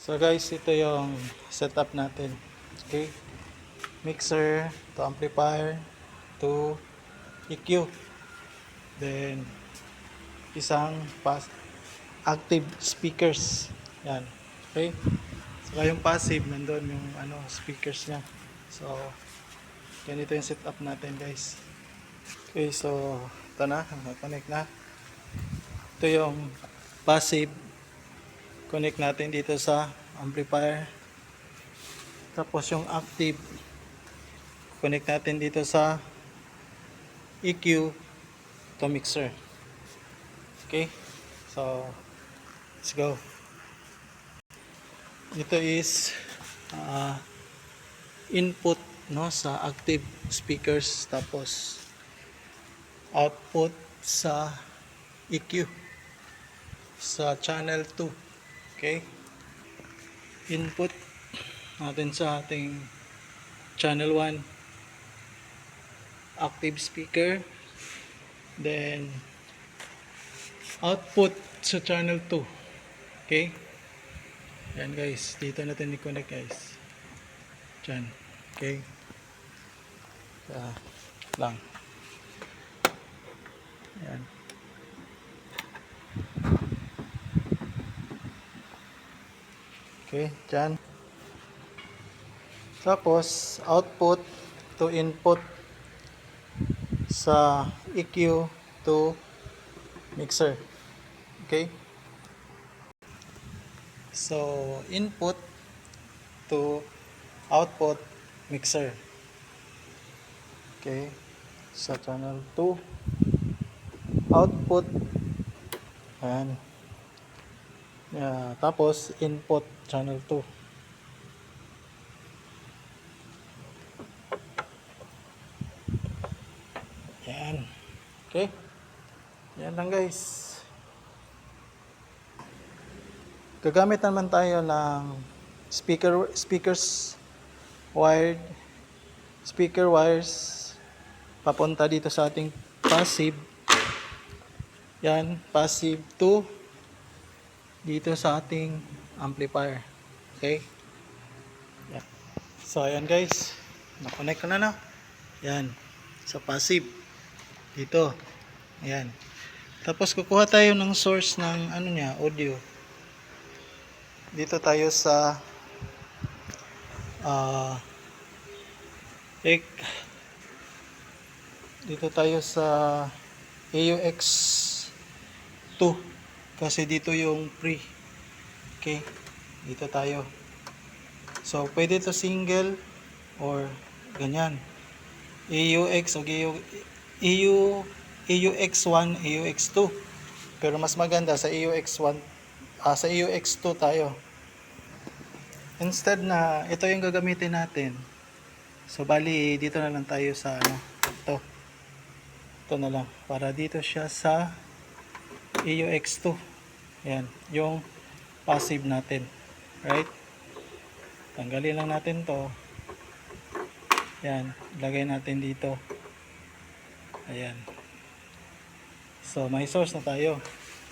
So guys, ito yung setup natin. Okay? Mixer, to amplifier, to EQ. Then isang active speakers. Yan. Okay? Saka yung passive, nandun yung speakers niya. So, ganito yung setup natin guys. Okay, so ito na, connect na. Ito yung passive. Connect natin dito sa amplifier. Tapos yung active, connect natin dito sa EQ to mixer. Okay, so let's go. Ito is input sa active speakers, tapos output sa EQ sa channel 2. Okay, input natin sa ating channel 1 active speaker, then output sa channel 2. Okay, yan guys, dito natin i-connect guys, dyan. Okay, lang yan. Okay, dyan. Tapos output to input sa EQ to mixer. Okay, so input to output mixer. Okay, sa channel 2 output, and tapos input channel 2. Yan. Okay, yan lang guys. Gagamit naman tayo ng speakers speaker wires papunta dito sa ating passive. Yan, passive to dito sa ating amplifier. Okay, yan. So ayan guys, na-connect ko na. Yan, sa passive dito. Ayan, tapos kukuha tayo ng source ng audio. Dito tayo sa dito tayo sa AUX 2 kasi dito yung pre. Okay, dito tayo. So pwede to single or ganyan, AUX o AUX1, AUX2, pero mas maganda sa AUX1, sa AUX2 tayo. Instead na ito yung gagamitin natin, so bali dito na lang tayo sa ito na lang, para dito siya sa AUX2. Yan, yung passive natin, right? Tanggalin lang natin to. Yan, lagay natin dito. Ayan, so may source na tayo.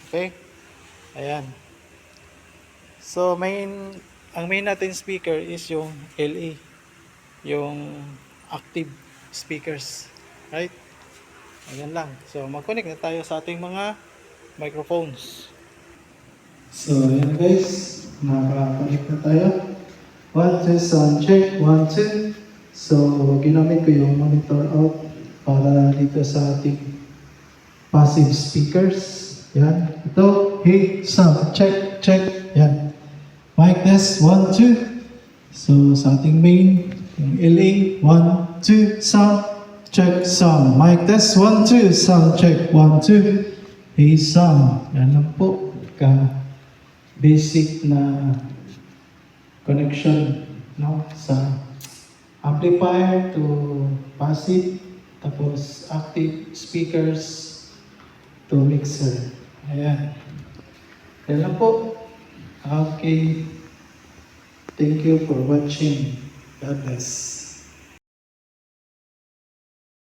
Okay, ayan. So ang main natin speaker is yung LE, yung active speakers, right? Ayan lang. So mag-connect na tayo sa ating mga microphones. So ayan guys, naka-connect na tayo. 1, 2, sound check, 1, 2. So ginamit ko yung monitor out para dito sa ating passive speakers. Yan, ito, hey, sound check, check. Yan, mic test, 1, 2. So sa ating main, yung LA, 1, 2, sound check, sound. Mic test, 1, 2, sound check, 1, 2. Hey, sound. Yan lang po, basic na connection sa amplifier to passive, tapos active speakers to mixer. Ayan. Yan lang po. Okay. Thank you for watching. God bless.